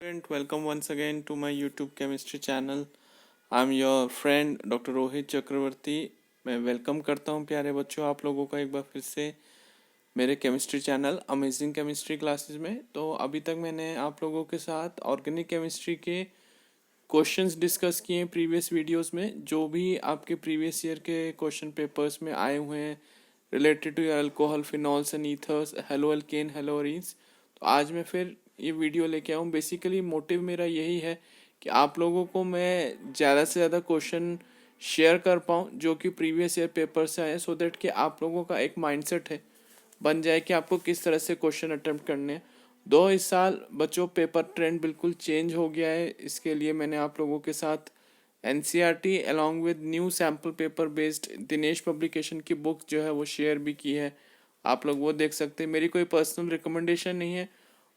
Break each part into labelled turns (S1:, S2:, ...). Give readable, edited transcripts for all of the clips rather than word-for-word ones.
S1: Student, welcome once again to my YouTube chemistry channel. I'm your friend doctor Rohit Chakraborty. मैं welcome करता हूं प्यारे बच्चों आप लोगों का एक बार फिर से मेरे chemistry channel amazing chemistry classes में। तो अभी तक मैंने आप लोगों के साथ ऑर्गेनिक केमिस्ट्री के क्वेश्चंस डिस्कस किए हैं प्रीवियस वीडियोस में। जो भी आपके प्रीवियस ईयर के क्वेश्चन पेपर्स में आए हुए हैं related to alcohol, phenols and ethers, halo alkane, halo arenes, तो आज मैं फिर ये वीडियो लेके आऊँ। बेसिकली मोटिव मेरा यही है कि आप लोगों को मैं ज़्यादा से ज़्यादा क्वेश्चन शेयर कर पाऊँ जो कि प्रीवियस ईयर पेपर से आए, सो दैट कि आप लोगों का एक माइंडसेट है बन जाए कि आपको किस तरह से क्वेश्चन अटेम्प्ट करने हैं। दो इस साल बच्चों पेपर ट्रेंड बिल्कुल चेंज हो गया है, इसके लिए मैंने आप लोगों के साथ NCERT along with new sample paper based Dinesh publication की बुक जो है वो शेयर भी की है। आप लोग वो देख सकते हैं। मेरी कोई पर्सनल रिकमेंडेशन नहीं है,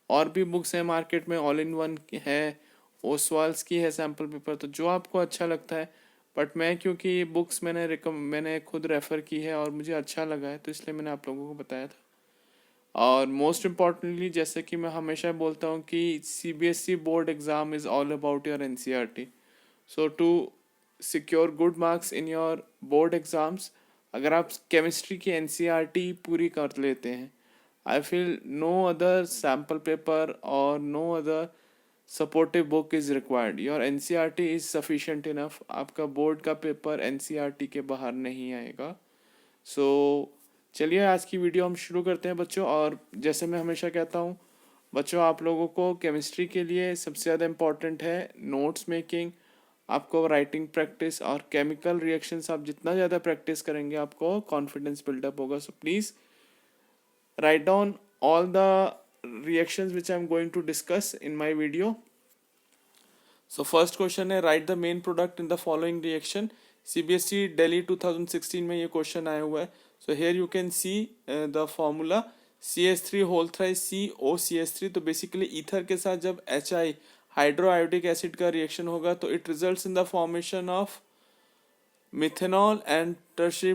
S1: और भी बुक्स हैं मार्केट में, ऑल इन वन है, ओसवाल्स की है सैम्पल पेपर, तो जो आपको अच्छा लगता है। बट मैं क्योंकि ये बुक्स मैंने खुद रेफ़र की है और मुझे अच्छा लगा है, तो इसलिए मैंने आप लोगों को बताया था। और मोस्ट इम्पॉर्टेंटली जैसे कि मैं हमेशा बोलता हूँ कि CBSE board exam is all about your NCERT. So to secure good marks in your board exams, अगर आप केमिस्ट्री की एनसीईआरटी पूरी कर लेते हैं, I feel no other sample paper और no other supportive book is required. Your NCERT is sufficient enough. आपका board का पेपर एनसीईआरटी के बाहर नहीं आएगा। सो चलिए आज की वीडियो हम शुरू करते हैं बच्चों। और जैसे मैं हमेशा कहता हूँ बच्चों, आप लोगों को केमिस्ट्री के लिए सबसे ज़्यादा इम्पॉर्टेंट है नोट्स मेकिंग, आपको राइटिंग प्रैक्टिस और केमिकल रिएक्शंस। आप जितना ज़्यादा प्रैक्टिस करेंगे आपको कॉन्फिडेंस बिल्डअप होगा। So please write down all the reactions which I am going to discuss in my video. So first question है, write the main product in the following reaction. CBSE Delhi 2016 में ये question आया हुआ है. So here you can see the formula CH3 whole thrice COCH3. तो basically ether के साथ जब HI हाइड्रोआयोडिक एसिड का रिएक्शन होगा तो it results in the formation of methanol and tertiary.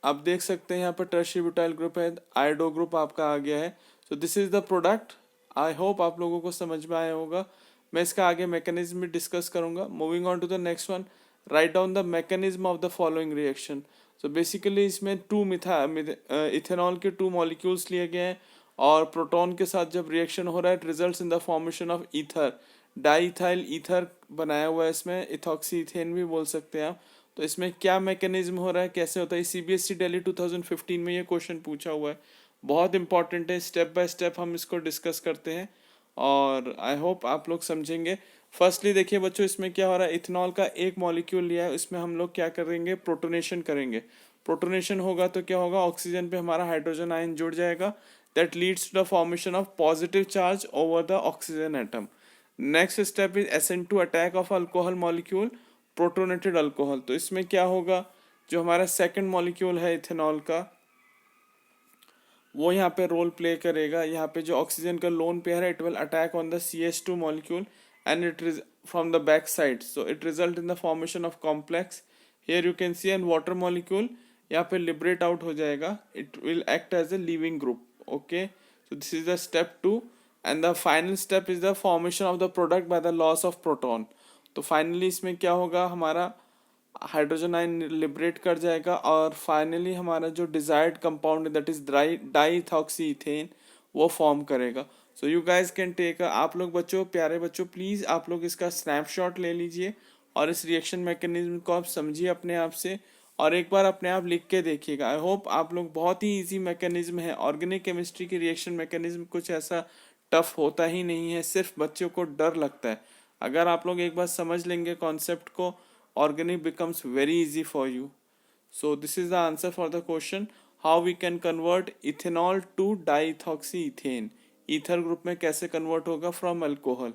S1: आप देख सकते हैं यहाँ पर टर्शरी ब्यूटाइल ग्रुप है, आयोडो ग्रुप आपका आ गया है। So this is the product. I hope आप लोगों को समझ में आया होगा। मैं इसका आगे मैकेनिज्म भी डिस्कस करूंगा। Moving on to the next one, right down the mechanism of the following reaction. So basically इसमें इथेनॉल के 2 मॉलिक्यूल्स लिए गए हैं और प्रोटॉन के साथ जब रिएक्शन हो रहा है, it results in the formation of ether, diethyl ether बनाया हुआ है। इसमें इथॉक्सी इथेन भी बोल सकते हैं आप। तो इसमें क्या मैकेनिज्म हो रहा है, कैसे होता है, सीबीएसई दिल्ली 2015 में ये क्वेश्चन पूछा हुआ है। बहुत इंपॉर्टेंट है, स्टेप बाय स्टेप हम इसको डिस्कस करते हैं और आई होप आप लोग समझेंगे। फर्स्टली देखिए बच्चों, इसमें क्या हो रहा है, इथेनॉल का एक मॉलिक्यूल लिया है, इसमें हम लोग क्या करेंगे, प्रोटोनेशन करेंगे। प्रोटोनेशन होगा तो क्या होगा, ऑक्सीजन पे हमारा हाइड्रोजन आयन जुड़ जाएगा। That leads to the formation of positive charge over the oxygen atom. Next step is SN2 attack of alcohol molecule, protonated alcohol. तो इसमें क्या होगा, जो हमारा सेकंड मॉलिक्यूल है इथेनॉल का, वो यहाँ पे रोल प्ले करेगा। यहाँ पे जो ऑक्सीजन का लोन पेयर है, it will attack on the CH2 molecule and it is from the back side, so it result in the formation of complex. Here you can see an water molecule यहाँ पे liberate out हो जाएगा, it will act as a leaving group. Okay, so this is the step 2 and the final step is the formation of the product by the loss of proton. तो finally इसमें क्या होगा, हमारा hydrogen ion liberate कर जाएगा और finally हमारा जो desired compound that is diethoxy ethane वो फॉर्म करेगा। So you guys can take, आप लोग बच्चों, प्यारे बच्चों, प्लीज आप लोग इसका स्नैपशॉट ले लीजिए और इस रिएक्शन मैकेनिज्म को आप समझिए अपने आप से और एक बार अपने आप लिख के देखिएगा। आई होप आप लोग, बहुत ही इजी मैकेनिज्म है ऑर्गेनिक केमिस्ट्री की रिएक्शन मैकेनिज्म, कुछ ऐसा टफ होता ही नहीं है, सिर्फ बच्चों को डर लगता है। अगर आप लोग एक बार समझ लेंगे कॉन्सेप्ट को, organic becomes very easy for you. So this is the answer for the question, how we can convert ethanol to diethoxyethane. Ether group में कैसे convert होगा from alcohol.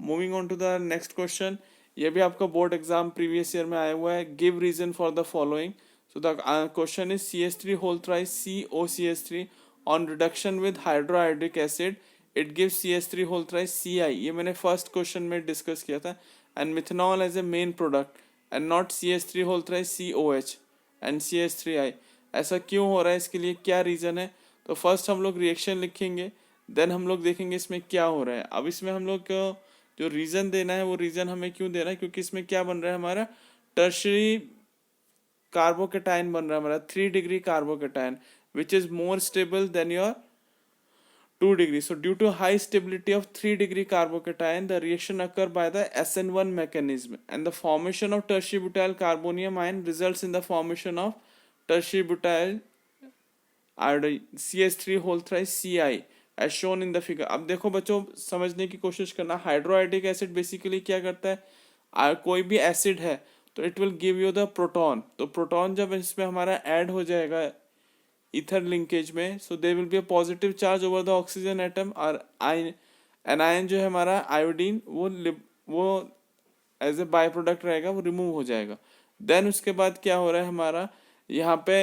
S1: Moving on to the next question, ये भी आपका board exam previous year में आया हुआ है। Give reason for the following. So the question is CH3 whole thrice COCH3 on reduction with hydroiodic acid it gives CH3 whole thrice CI। ये मैंने first question में डिस्कस किया था। and methanol as a main product and not CH3 whole thrice COH and CH3I। ऐसा क्यों हो रहा है, इसके लिए क्या रीज़न है। तो फर्स्ट हम लोग रिएक्शन लिखेंगे, देन हम लोग देखेंगे इसमें क्या हो रहा है। अब इसमें हम लोग को जो रीजन देना है वो रीजन हमें क्यों देना है, क्योंकि इसमें क्या बन रहा है हमारा टर्शरी कार्बोकेटाइन बन रहा है हमारा 3 degree carbocation which is more stable then your 2 degree. So due to high stability of 3 degree carbocation, the reaction occur by the SN1 mechanism and the formation of tertiary butyl carbonium ion results in the formation of tertiary butyl iodide CH3 whole thrice Ci as shown in the figure. अब देखो बच्चों समझने की कोशिश करना, हाइड्रोआइडिक acid basically क्या करता है, कोई भी एसिड है तो it will give you the proton, तो प्रोटॉन जब इसमें हमारा ऐड हो जाएगा ईथर लिंकेज में, so there will be a positive charge over the oxygen atom और एनायन जो है हमारा आयोडीन वो एज ए बाय प्रोडक्ट रहेगा, वो रिमूव हो जाएगा। देन उसके बाद क्या हो रहा है हमारा यहाँ पे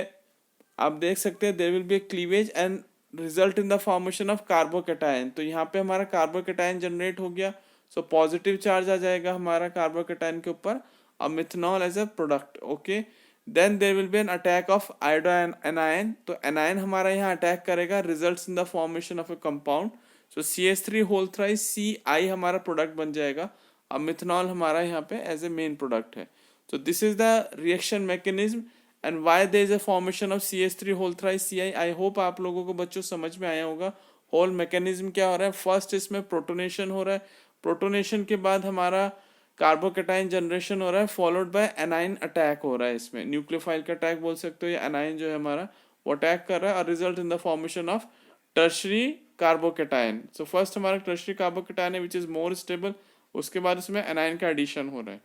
S1: आप देख सकते हैं there will be a cleavage and result in the formation of carbocation, तो यहाँ पे हमारा कार्बोकेटायन जनरेट हो गया, सो पॉजिटिव चार्ज आ जाएगा हमारा कार्बोकेटायन के ऊपर और methanol as a product. Okay, then there will be an attack of iodine, तो एनायन हमारा यहाँ अटैक करेगा, results in the formation of a compound, so CH3 whole thrice Ci हमारा प्रोडक्ट बन जाएगा और मिथनॉल हमारा यहाँ पे एज ए मेन प्रोडक्ट है। So this is the reaction mechanism and why there is a formation of CH3 whole thrice Ci। I hope आप लोगों को बच्चों समझ में आया होगा होल मैकेनिज्म क्या हो रहा है। फर्स्ट इसमें प्रोटोनेशन हो रहा है, प्रोटोनेशन के बाद हमारा कार्बोकेटाइन जनरेशन हो रहा है फॉलोड बाय एनाइन अटैक हो रहा है, इसमें न्यूक्लियोफाइल का अटैक बोल सकते हो, या एनाइन जो है हमारा वो अटैक कर रहा है और result in the formation of tertiary carbocation. So first हमारा टर्शरी कार्बोकेटाइन है विच इज मोर स्टेबल, उसके बाद इसमें एनाइन का एडिशन हो रहा है।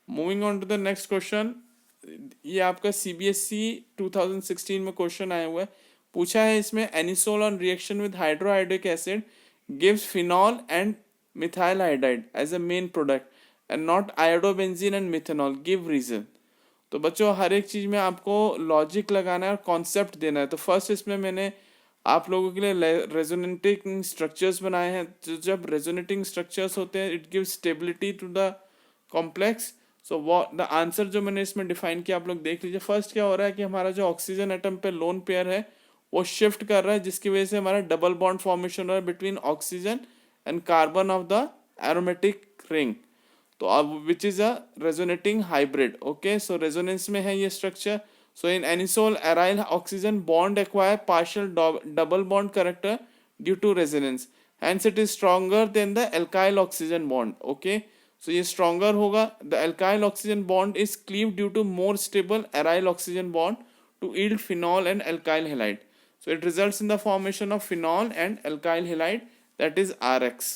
S1: Moving on to the next question, ये आपका CBSE 2016 में क्वेश्चन आया हुआ है, पूछा है इसमें anisole on reaction with hydroiodic acid gives phenol and methyl iodide as a main product and not iodobenzene and methanol, give reason. तो बच्चों हर एक चीज में आपको लॉजिक लगाना है और कॉन्सेप्ट देना है। तो फर्स्ट इसमें मैंने आप लोगों के लिए रेजोनेटिंग स्ट्रक्चर्स बनाए हैं, तो जब रेजोनेटिंग स्ट्रक्चर्स होते हैं it gives stability to the complex. So the answer जो मैंने इसमें डिफाइन किया आप लोग देख लीजिए। फर्स्ट क्या हो रहा है कि हमारा जो ऑक्सीजन एटम पे लोन पेयर है वो शिफ्ट कर रहा है, जिसकी वजह से हमारा डबल बॉन्ड फॉर्मेशन हो रहा है between oxygen and carbon of the aromatic ring, तो अब which is a resonating hybrid. Okay, so resonance में है ये structure. So in anisole aryl oxygen bond acquire partial double bond character due to resonance, hence it is stronger than the alkyl oxygen bond. Okay, so ये stronger होगा, the alkyl oxygen bond is cleave due to more stable aryl oxygen bond to yield phenol and alkyl halide, so it results in the formation of phenol and alkyl halide, that is RX।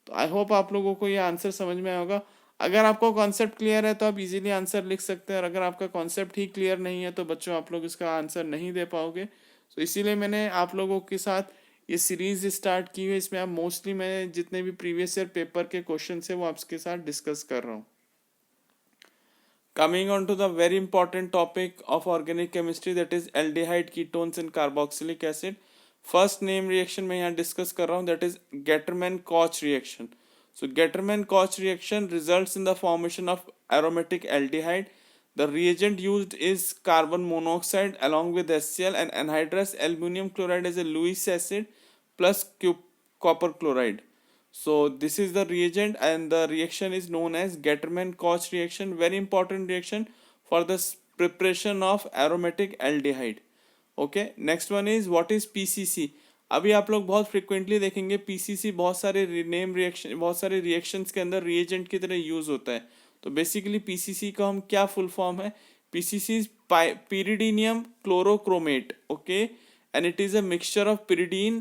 S1: तो आई hope आप लोगों को ये answer समझ में आया होगा। अगर आपको कॉन्सेप्ट क्लियर है तो आप इजीली आंसर लिख सकते हैं, और अगर आपका कॉन्सेप्ट ही क्लियर नहीं है तो बच्चों आप लोग इसका आंसर नहीं दे पाओगे। तो इसीलिए मैंने आप लोगों के साथ ये सीरीज स्टार्ट की है, इसमें आप मोस्टली मैं जितने भी प्रीवियस ईयर पेपर के क्वेश्चन है वो आपके साथ डिस्कस कर रहा हूँ। Coming on to the very important topic of organic chemistry, that is aldehyde, ketones and carboxylic acid. First name reaction मैं यहाँ डिस्कस कर रहा हूँ, that is Gattermann Koch reaction. So Gattermann Koch reaction results in the formation of aromatic aldehyde. The reagent used is carbon monoxide along with HCl and anhydrous aluminum chloride as a Lewis acid plus copper chloride. So this is the reagent and the reaction is known as Getterman-Koch reaction. Very important reaction for the preparation of aromatic aldehyde. Okay, next one is what is PCC। अभी आप लोग बहुत frequently देखेंगे PCC बहुत सारे name reaction, बहुत सारे reactions के अंदर रिएजेंट की तरह यूज होता है। तो बेसिकली PCC का हम क्या फुल फॉर्म है, PCC is pyridinium chlorochromate, okay, and it is a mixture of pyridine,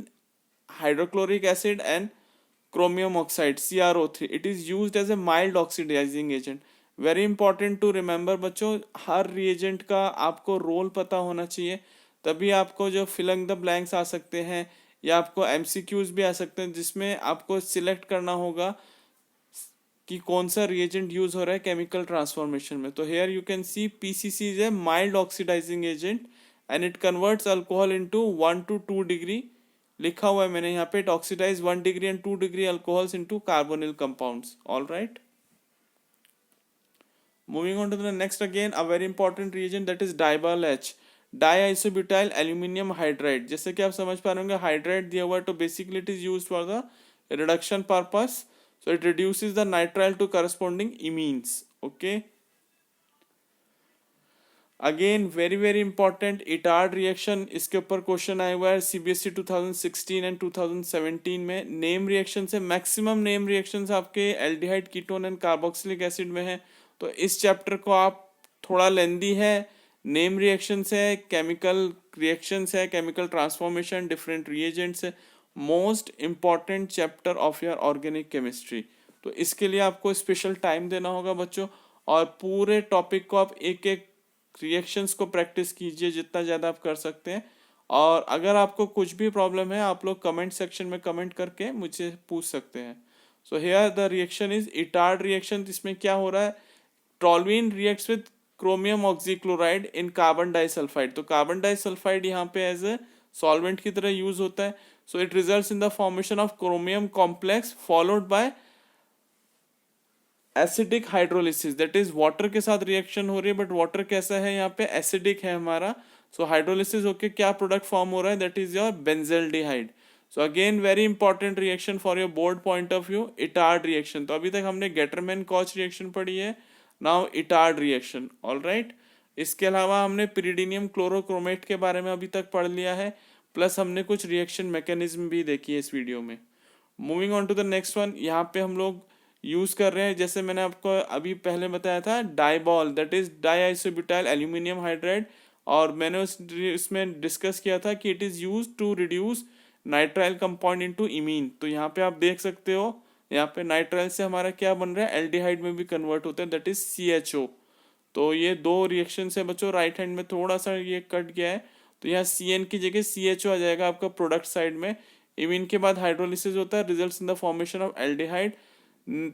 S1: hydrochloric acid and chromium oxide CrO3. It is used as a mild oxidizing agent. Very important to remember बच्चों, हर reagent का आपको role पता होना चाहिए, तभी आपको जो फिलंग द ब्लैंक्स आ सकते हैं या आपको MCQs भी आ सकते हैं, जिसमें आपको सिलेक्ट करना होगा कि कौन सा रिएजेंट यूज हो रहा है केमिकल ट्रांसफॉर्मेशन में। तो here you can see PCC is a mild oxidizing agent and it converts alcohol into 1 to 2 degree, लिखा हुआ है मैंने यहाँ पे, it oxidize 1 degree and 2 degree alcohols into carbonyl compounds. All right, moving on to the next, again a very important reagent, that is diol H. Diisobutyl aluminium hydride, जैसे कि आप समझ पा रहे होंगे हाइड्राइड दिया हुआ है, तो basically it is used for the reduction purpose, so it reduces the nitrile to corresponding imines. Okay, again very very important Etard reaction, इसके ऊपर क्वेश्चन आया हुआ है सीबीएसई 2016 एंड 2017 में। नेम रिएक्शन से मैक्सिमम नेम रिएक्शंस आपके aldehyde, ketone and carboxylic acid में है, तो इस चैप्टर को आप थोड़ा लेंदी है। नेम रिएक्शंस है, केमिकल रिएक्शंस है, केमिकल ट्रांसफॉर्मेशन, डिफरेंट रिएजेंट्स है, most important chapter of your organic chemistry. तो इसके लिए आपको स्पेशल टाइम देना होगा बच्चों, और पूरे टॉपिक को आप एक एक रिएक्शंस को प्रैक्टिस कीजिए जितना ज़्यादा आप कर सकते हैं। और अगर आपको कुछ भी प्रॉब्लम है आप लोग कमेंट सेक्शन में कमेंट करके मुझे पूछ सकते हैं। So here the reaction is Etard reaction. इसमें क्या हो रहा है, toluene reacts with chromium oxychloride in carbon disulphide. तो कार्बन डाइसल्फाइड यहाँ पे एज ए सॉल्वेंट की तरह यूज होता है। So it results in the formation of chromium complex followed by acidic hydrolysis, that is water के साथ रिएक्शन हो रही है, बट वाटर कैसा है यहाँ पे, एसिडिक है हमारा। सो हाइड्रोलिसिस होके क्या प्रोडक्ट फॉर्म हो रहा है, that is your benzaldehyde. So again very important reaction for your board point of view, Etard reaction. तो अभी तक हमने गेटरमैन कॉच रिएक्शन पढ़ी है, नाउ इटार्ड रिएक्शन, ऑलराइट। इसके अलावा हमने पिरिडीनियम क्लोरोक्रोमेट के बारे में अभी तक पढ़ लिया है, प्लस हमने कुछ रिएक्शन मैकेनिज्म भी देखी है इस वीडियो में। Moving on to the next one, यहाँ पे हम लोग यूज कर रहे हैं, जैसे मैंने आपको अभी पहले बताया था, DIBAL, that is diisobutyl aluminium hydride. और मैंने इसमें डिस्कस किया था कि it is use to reduce nitrile compound into imine. तो यहाँ पे आप देख सकते हो, यहाँ पे नाइट्राइल से हमारा क्या बन रहा है, एल्डिहाइड में भी कन्वर्ट होता है, दैट इज CHO। तो ये दो रिएक्शन है बच्चों, राइट हैंड में थोड़ा सा ये कट गया है, तो यहाँ CN की जगह CHO आ जाएगा आपका प्रोडक्ट साइड में। इमीन के बाद हाइड्रोलिसिस होता है, results in the formation of aldehyde.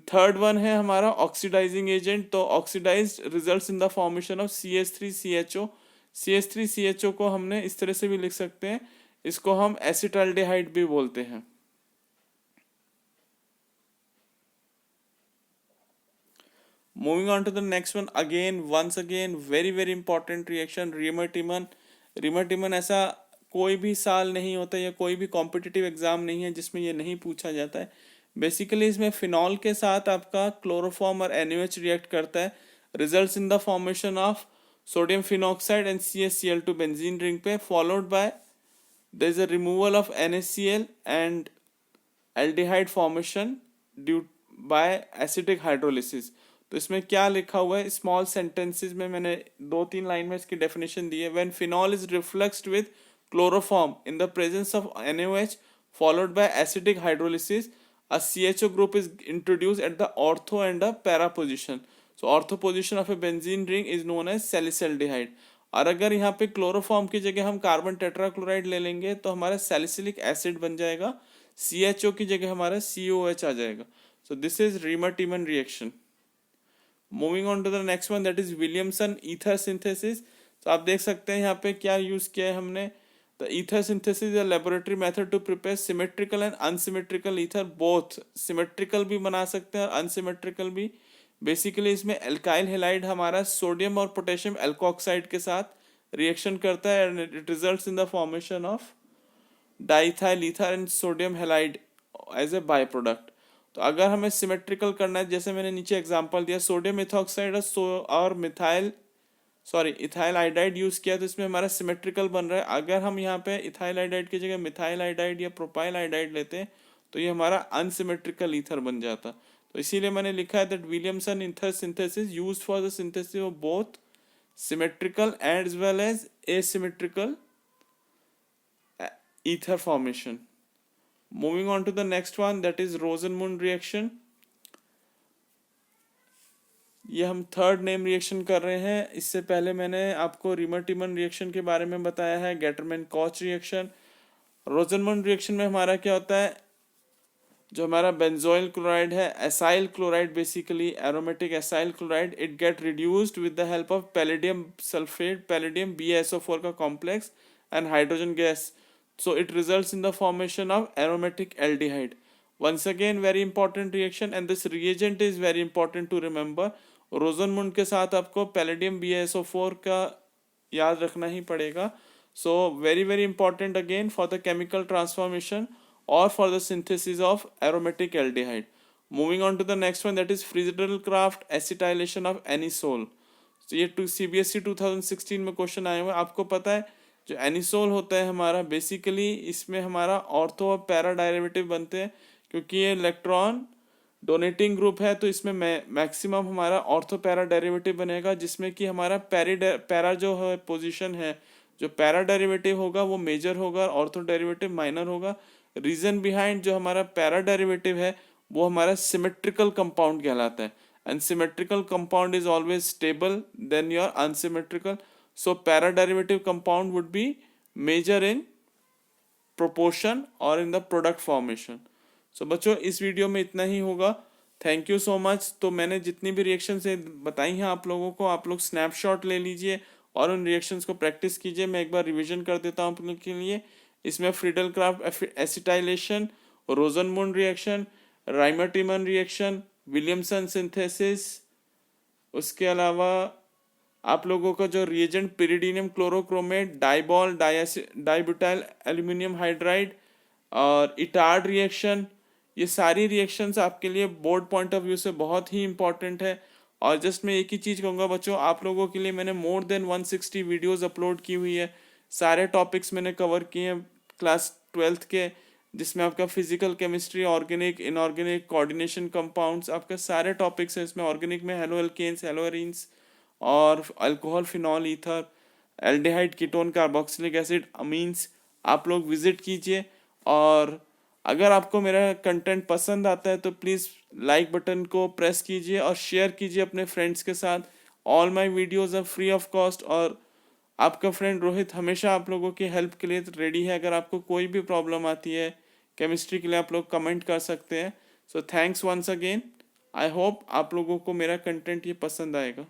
S1: Third one है हमारा ऑक्सीडाइजिंग एजेंट, तो oxidize results in the formation of CH3CHO। CH3CHO को हमने इस तरह से भी लिख सकते हैं, इसको हम एसिटाल्डिहाइड भी बोलते हैं। Moving on to the next one, again once again very very important reaction, Reimer Tiemann. Reimer Tiemann ऐसा कोई भी साल नहीं होता या कोई भी कॉम्पिटिटिव एग्जाम नहीं है जिसमें ये नहीं पूछा जाता है। बेसिकली इसमें फिनॉल के साथ आपका क्लोरोफॉर्म और NaOH रिएक्ट करता है, results in the formation of sodium phenoxide and CaCl2 benzene ring पे, followed by there is a removal of NaCl and aldehyde formation due by acidic hydrolysis. तो इसमें क्या लिखा हुआ है, स्मॉल सेंटेंसेस में मैंने 2-3 लाइन में इसकी डेफिनेशन दी है। When phenol is refluxed with chloroform in the presence of NaOH followed by acidic hydrolysis, a CHO group is introduced at the ortho and the para position. So ortho position of a benzene ring is known as salicylaldehyde. और अगर यहाँ पे chloroform की जगह हम carbon tetrachloride ले लेंगे तो हमारा सैलिसिलिक एसिड बन जाएगा, CHO की जगह हमारा COH आ जाएगा। So this is Reimer Tiemann reaction. Moving on to the next one, that is Williamson ether synthesis. तो आप देख सकते हैं यहाँ पे क्या यूज किया है हमने, the ether synthesis is a laboratory method to prepare symmetrical and unsymmetrical ether, both symmetrical भी बना सकते हैं और unsymmetrical भी। बेसिकली इसमें एल्काइल हेलाइड हमारा सोडियम और पोटेशियम एल्कोऑक्साइड के साथ रिएक्शन करता है and it results in the formation of diethyl ether and sodium halide as a by product. तो अगर हमें सिमेट्रिकल करना है, जैसे मैंने नीचे एग्जांपल दिया, सोडियम इथॉक्साइड और इथाइल आइडाइड यूज किया, तो इसमें हमारा सिमेट्रिकल बन रहा है। अगर हम यहाँ पे इथाइल आइडाइड की जगह मिथाइल आइडाइड या प्रोपाइल आइडाइड लेते हैं तो ये हमारा अनसिमेट्रिकल ईथर बन जाता। तो इसीलिए मैंने लिखा है that Williamson ether synthesis used for the synthesis of both symmetrical as well as asymmetrical ether formation. Moving on to the next one, that is Rosenmund reaction. ये हम थर्ड नेम रिएक्शन कर रहे हैं। इससे पहले मैंने आपको रिमर-टीमन रिएक्शन के बारे में बताया है, गेटरमैन कॉच रिएक्शन। रोजनमुंड रिएक्शन में हमारा क्या होता है, जो हमारा बेंजोइल क्लोराइड है, acyl chloride, basically aromatic acyl chloride, it get reduced with the help of palladium sulphate, palladium BaSO4 का complex and hydrogen gas. So it results in the formation of aromatic aldehyde. Once again very important reaction and this reagent is very important to remember। रोजनमुंड के साथ आपको palladium BaSO4 का याद रखना ही पड़ेगा. So very important again for the chemical transformation or for the synthesis of aromatic aldehyde. Moving on to the next one, that is Friedel-Crafts acetylation of anisole. तो ये CBSE 2016 में क्वेश्चन आए हुए. आपको पता है जो एनिसोल होता है हमारा, बेसिकली इसमें हमारा ऑर्थो और पैरा डेरिवेटिव बनते हैं, क्योंकि ये इलेक्ट्रॉन डोनेटिंग ग्रुप है, तो इसमें मैक्सिमम हमारा ऑर्थो पैरा डेरिवेटिव बनेगा, जिसमें कि हमारा पैरा जो है पोजीशन है, जो पैरा डेरिवेटिव होगा वो मेजर होगा, ऑर्थो डेरिवेटिव माइनर होगा. रीजन बिहाइंड जो हमारा पैरा डेरिवेटिव है वो हमारा सिमेट्रिकल कंपाउंड कहलाता है, and symmetrical compound is always stable then your unsymmetrical. So para derivative compound would be major in proportion और in the product formation. So बच्चों इस वीडियो में इतना ही होगा. Thank you so much. तो मैंने जितनी भी रिएक्शन से बताई हैं आप लोगों को, आप लोग स्नैपशॉट ले लीजिए और उन रिएक्शंस को प्रैक्टिस कीजिए. मैं एक बार रिवीजन कर देता हूँ आप लोगों के लिए. इसमें Friedel Craft acetylation, Rosenmund reaction, Reimer Tiemann reaction, Williamson synthesis, उसके अलावा आप लोगों का जो reagent pyridinium chlorochromate, DIBAL dibutyl aluminium hydride और इटार्ड रिएक्शन, ये सारी रिएक्शंस आपके लिए बोर्ड पॉइंट ऑफ व्यू से बहुत ही इंपॉर्टेंट है. और जस्ट मैं एक ही चीज़ कहूँगा बच्चों, आप लोगों के लिए मैंने मोर देन 160 वीडियोस अपलोड की हुई है. सारे टॉपिक्स मैंने कवर किए हैं क्लास 12th के, जिसमें आपका physical chemistry, organic, inorganic, coordination, compounds, आपका सारे टॉपिक्स हैं. इसमें ऑर्गेनिक में हेलो एल्केन्स, हेलो एरीन्स और alcohol, phenol, ether, aldehyde, ketone, carboxylic acid, amines. आप लोग विजिट कीजिए. और अगर आपको मेरा कंटेंट पसंद आता है तो प्लीज़ लाइक बटन को प्रेस कीजिए और शेयर कीजिए अपने फ्रेंड्स के साथ. All my videos are free of cost और आपका फ्रेंड रोहित हमेशा आप लोगों की हेल्प के लिए रेडी है. अगर आपको कोई भी प्रॉब्लम आती है केमिस्ट्री के लिए, आप लोग कमेंट कर सकते हैं. So thanks once again. I hope आप लोगों को मेरा कंटेंट ये पसंद आएगा.